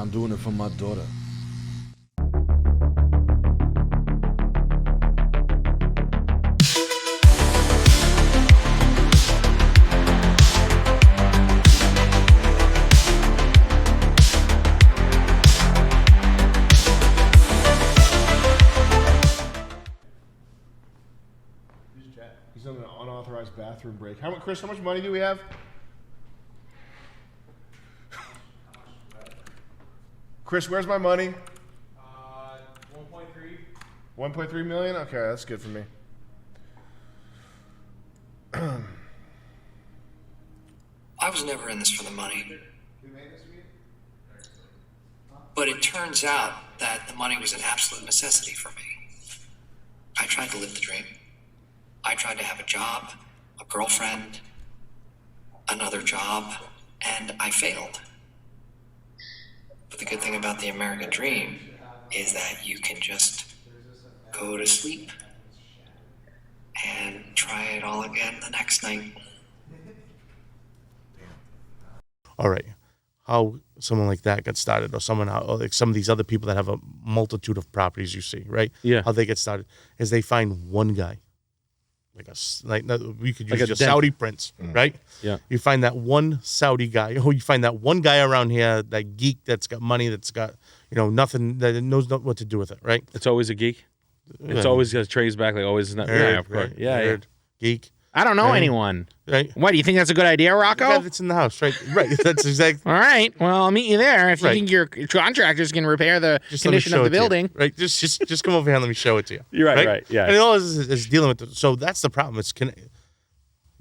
I'm doing it for my daughter. He's on an unauthorized bathroom break. Chris, how much money do we have? Chris, where's my money? 1.3. 1.3 million? Okay, that's good for me. I was never in this for the money. But it turns out that the money was an absolute necessity for me. I tried to live the dream. I tried to have a job, a girlfriend, another job, and I failed. But the good thing about the American dream is that you can just go to sleep and try it all again the next night. All right. How someone like that gets started, or someone like some of these other people that have a multitude of properties you see, right? Yeah. How they get started is they find one guy. We could use Like a a Saudi prince, right? Yeah. You find that one Saudi guy. Oh, you find that one guy around here, that geek that's got money, that's got, nothing, that knows what to do with it, right? It's always a geek. It's always a trace back, like always. Not, yeah, of course. Yeah, yeah. Geek. I don't know anyone. Right. What, do you think that's a good idea, Rocco? Yeah, that's in the house, right? Right. That's exactly. All right. Well, I'll meet you there if you Right. think your contractors can repair the Just let me condition show of it the to you, building. right? Just come over here and let me show it to you. You're right, yeah. And all is dealing with it. So that's the problem.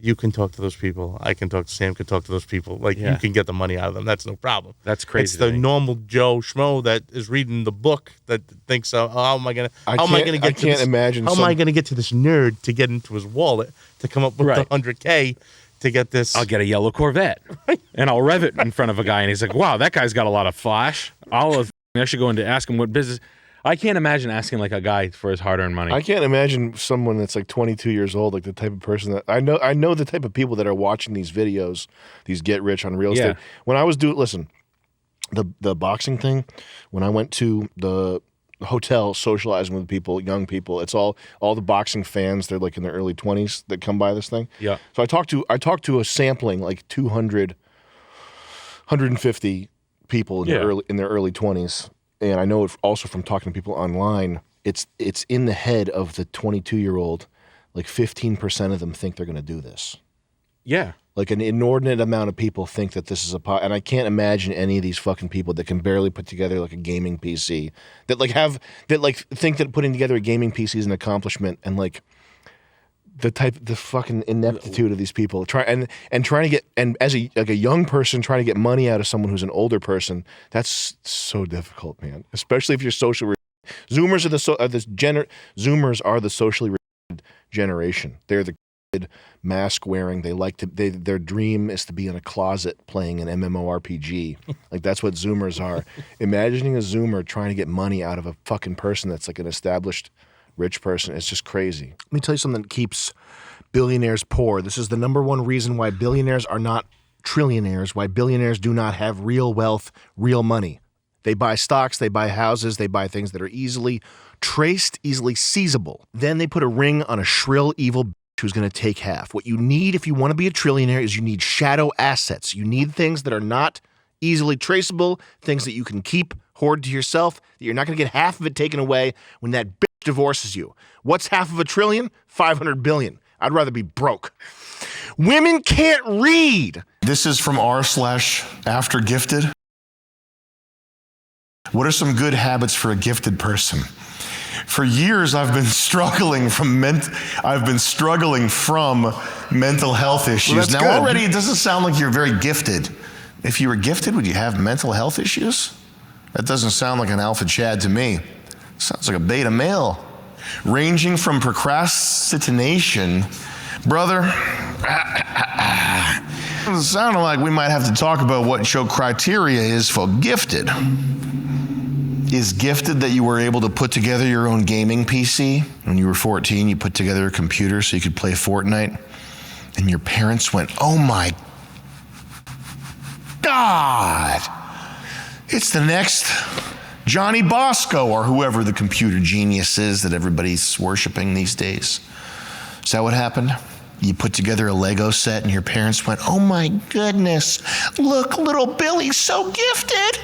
You can talk to those people. I can talk to Sam. Can talk to those people. Like Yeah. you can get the money out of them. That's no problem. That's crazy It's the to me. normal Joe Schmo that is reading the book that thinks, "Oh, how am I gonna? I How am I can't- gonna I get? to can't this, imagine How am I some- gonna get to this nerd to get into his wallet to come up with Right. the $100K to get this? I'll get a yellow Corvette and I'll rev it in front of a guy, and he's like, "Wow, that guy's got a lot of flash." I should go in to ask him what business. I can't imagine asking like a guy for his hard-earned money. I can't imagine someone that's like 22 years old, like the type of person that I know the type of people that are watching these videos, these get rich on real estate. When I was listen, the boxing thing, when I went to the hotel socializing with people, young people, it's all the boxing fans, they're like in their early 20s that come by this thing. Yeah. So I talked to a sampling like 200 150 people in their early 20s. And I know it also from talking to people online, it's in the head of the 22-year-old, like 15% of them think they're going to do this. Yeah. Like an inordinate amount of people think that this is and I can't imagine any of these fucking people that can barely put together like a gaming PC that think that putting together a gaming PC is an accomplishment, and like the fucking ineptitude of these people trying to get, and as a young person trying to get money out of someone who's an older person, that's so difficult, man. Especially if you're socially Zoomers Zoomers are the socially generation. They're the mask wearing. Their dream is to be in a closet playing an MMORPG. Like that's what Zoomers are. Imagining a Zoomer trying to get money out of a fucking person that's like an established rich person, it's just crazy. Let me tell you something that keeps billionaires poor. This is the number one reason why billionaires are not trillionaires, why billionaires do not have real wealth, real money. They buy stocks, they buy houses, they buy things that are easily traced, easily seizable. Then they put a ring on a shrill, evil bitch who's going to take half. What you need if you want to be a trillionaire is you need shadow assets. You need things that are not easily traceable, things that you can keep, hoard to yourself, that you're not going to get half of it taken away when that bitch divorces you. What's half of $1 trillion? 500 billion. I'd rather be broke. Women can't read. This is from r/aftergifted. What are some good habits for a gifted person? For years, I've been struggling from mental health issues. Well, that's now, good. already, it doesn't sound like you're very gifted. If you were gifted, would you have mental health issues? That doesn't sound like an alpha Chad to me. Sounds like a beta male. Ranging from procrastination, brother, it sounded like we might have to talk about what your criteria is for gifted. Is gifted that you were able to put together your own gaming PC? When you were 14, you put together a computer so you could play Fortnite, and your parents went, "Oh my God, It's the next Johnny Bosco or whoever the computer genius is that everybody's worshiping these days. Is that what happened? You put together a Lego set and your parents went, oh my goodness, look, little Billy's so gifted.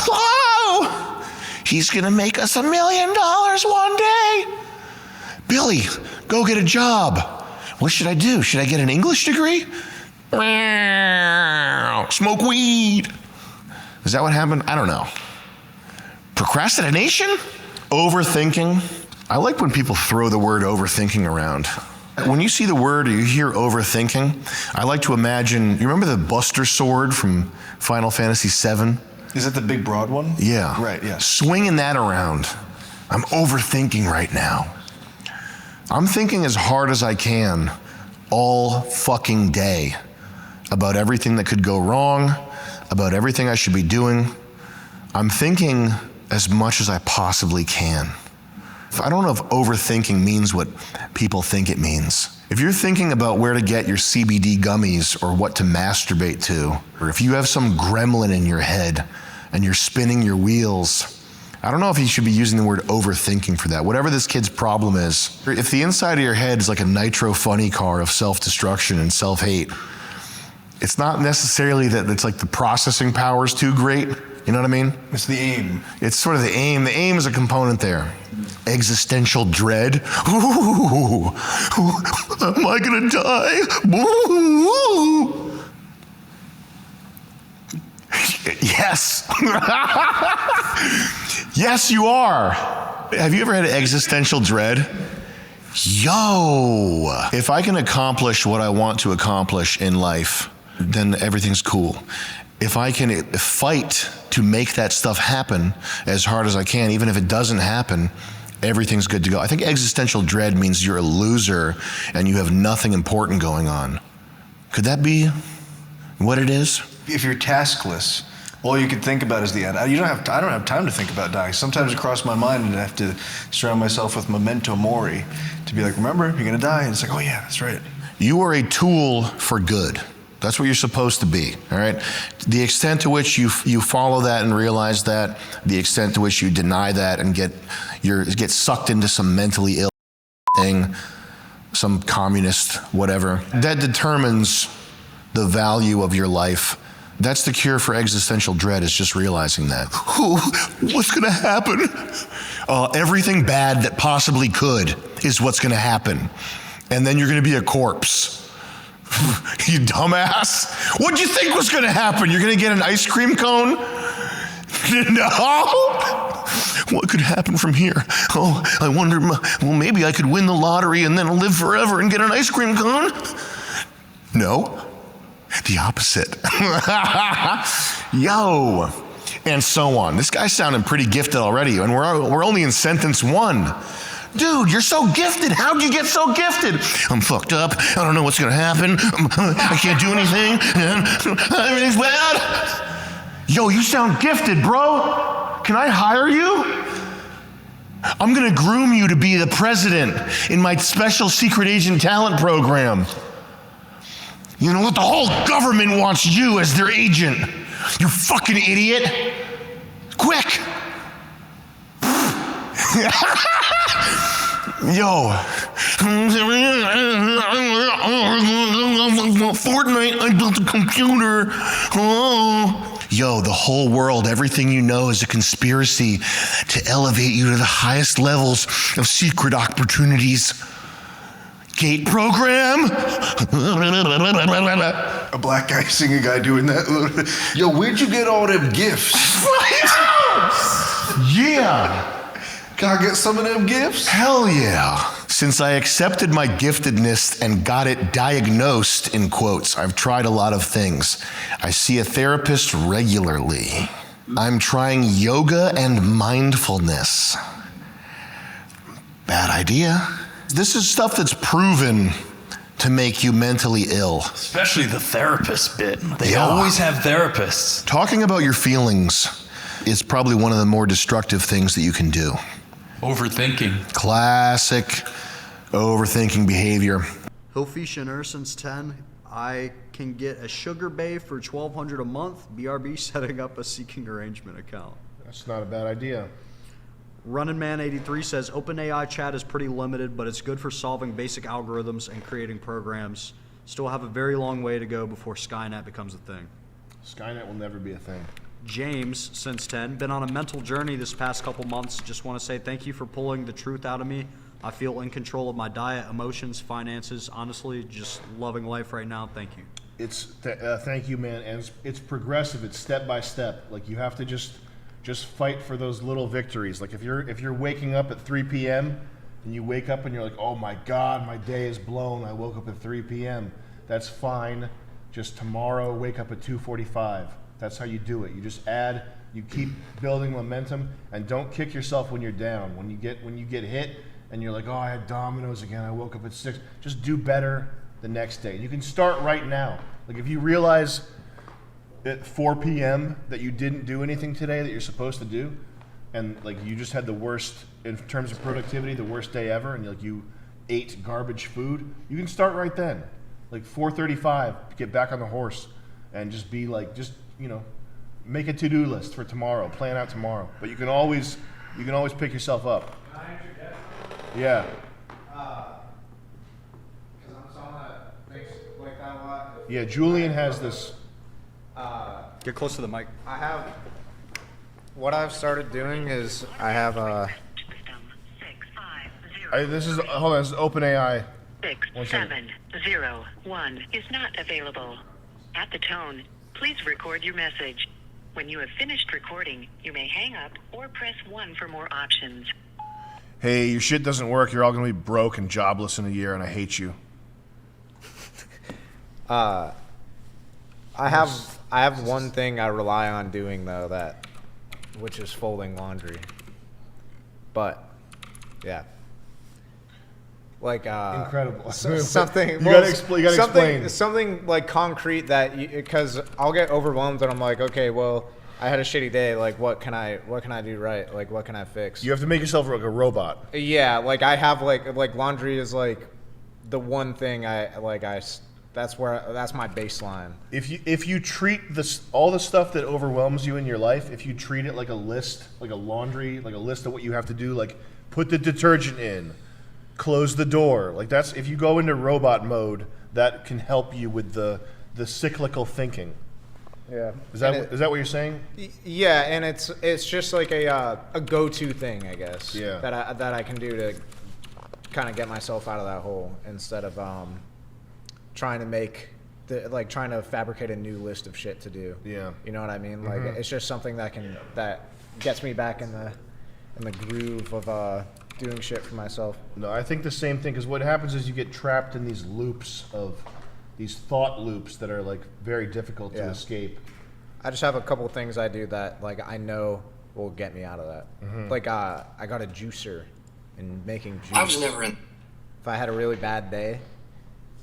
Oh, he's gonna make us $1 million one day. Billy, go get a job. What should I do? Should I get an English degree? Smoke weed. Is that what happened? I don't know. Procrastination? Overthinking? I like when people throw the word overthinking around. When you see the word or you hear overthinking, I like to imagine, you remember the Buster Sword from Final Fantasy VII? Is that the big broad one? Yeah. Right, yeah. Swinging that around. I'm overthinking right now. I'm thinking as hard as I can all fucking day about everything that could go wrong, about everything I should be doing. I'm thinking as much as I possibly can. I don't know if overthinking means what people think it means. If you're thinking about where to get your CBD gummies or what to masturbate to, or if you have some gremlin in your head and you're spinning your wheels, I don't know if you should be using the word overthinking for that. Whatever this kid's problem is, if the inside of your head is like a nitro funny car of self-destruction and self-hate, it's not necessarily that it's like the processing power is too great. You know what I mean? It's the aim. It's sort of the aim. The aim is a component there. Existential dread. Ooh, am I gonna die? Ooh. Yes. Yes, you are. Have you ever had existential dread? Yo, if I can accomplish what I want to accomplish in life, then everything's cool. If I can fight to make that stuff happen as hard as I can, even if it doesn't happen, everything's good to go. I think existential dread means you're a loser and you have nothing important going on. Could that be what it is? If you're taskless, all you can think about is the end. I don't have time to think about dying. Sometimes it crosses my mind and I have to surround myself with memento mori to be like, remember, you're gonna die. And it's like, oh yeah, that's right. You are a tool for good. That's what you're supposed to be, all right? The extent to which you follow that and realize that, the extent to which you deny that and get sucked into some mentally ill thing, some communist whatever, that determines the value of your life. That's the cure for existential dread, is just realizing that. What's gonna happen? Everything bad that possibly could is what's gonna happen. And then you're gonna be a corpse. You dumbass. What'd you think was gonna happen? You're gonna get an ice cream cone? No. What could happen from here? Oh, I wonder, well, maybe I could win the lottery and then live forever and get an ice cream cone? No. The opposite. Yo. And so on. This guy's sounding pretty gifted already, and we're only in sentence 1. Dude, you're so gifted. How'd you get so gifted? I'm fucked up. I don't know what's gonna happen. I can't do anything. Everything's bad. Yo, you sound gifted, bro. Can I hire you? I'm gonna groom you to be the president in my special secret agent talent program. You know what? The whole government wants you as their agent. You fucking idiot. Quick. Yo. Fortnite, I built a computer. Oh. Yo, the whole world, everything you know is a conspiracy to elevate you to the highest levels of secret opportunities. Gate program? A black guy seeing a guy doing that. Yo, where'd you get all them gifts? Yeah. Can I get some of them gifts? Hell yeah. Since I accepted my giftedness and got it diagnosed, in quotes, I've tried a lot of things. I see a therapist regularly. I'm trying yoga and mindfulness. Bad idea. This is stuff that's proven to make you mentally ill. Especially the therapist bit. They Yeah. always have therapists. Talking about your feelings is probably one of the more destructive things that you can do. Overthinking. Classic overthinking behavior. Hofischen since 10. I can get a sugar bae for $1,200 a month. BRB setting up a seeking arrangement account. That's not a bad idea. Running Man 83 says OpenAI chat is pretty limited, but it's good for solving basic algorithms and creating programs. Still have a very long way to go before Skynet becomes a thing. Skynet will never be a thing. James, since 10, been on a mental journey this past couple months. Just want to say thank you for pulling the truth out of me. I feel in control of my diet, emotions, finances. Honestly, just loving life right now. Thank you. Thank you, man. And it's progressive. It's step by step. Like you have to just fight for those little victories. Like if you're waking up at 3 p.m. and you wake up and you're like, oh my God, my day is blown. I woke up at 3 p.m. That's fine. Just tomorrow, wake up at 2:45. That's how you do it. You just add. You keep building momentum, and don't kick yourself when you're down. When you get hit, and you're like, oh, I had dominoes again. I woke up at 6. Just do better the next day. You can start right now. Like if you realize at 4 p.m. that you didn't do anything today that you're supposed to do, and like you just had the worst in terms of productivity, the worst day ever, and like you ate garbage food, you can start right then. Like 4:35, get back on the horse, and just be like, make a to-do list for tomorrow. Plan out tomorrow. But you can always pick yourself up. Can I answer that? Yeah. Because I'm someone that thinks like that a lot. Yeah, Julian has this. Get close to the mic. What I've started doing is I have This is OpenAI. 6701 is not available. At the tone, please record your message. When you have finished recording, you may hang up or press 1 for more options. Hey, your shit doesn't work. You're all gonna be broke and jobless in a year, and I hate you. I have one thing I rely on doing though, which is folding laundry. But yeah. Like incredible. Something you gotta explain. Something like concrete because I'll get overwhelmed and I'm like, okay, well, I had a shitty day. Like, what can I do right? Like, what can I fix? You have to make yourself like a robot. Yeah, like I have like laundry is like the one thing that's my baseline. If you treat all the stuff that overwhelms you in your life, if you treat it like a list, like a laundry, like a list of what you have to do, like put the detergent in, close the door. Like that's, if you go into robot mode, that can help you with the cyclical thinking. Yeah. Is that what you're saying? Yeah, and it's just like a go-to thing, I guess. Yeah. That I can do to kind of get myself out of that hole instead of trying to fabricate a new list of shit to do. Yeah. You know what I mean? Like it's just something that gets me back in the groove of doing shit for myself. No, I think the same thing, because what happens is you get trapped in these thought loops that are like very difficult to escape. I just have a couple things I do that like I know will get me out of that. Like I got a juicer and making juice. I was never in. If I had a really bad day,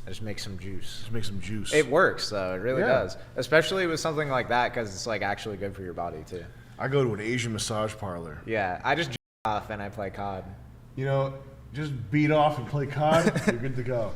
I just make some juice. Just make some juice. It works though. It really does. Especially with something like that because it's like actually good for your body too. I go to an Asian massage parlor. Yeah, I just off and I play COD. Just beat off and play COD. You're good to go.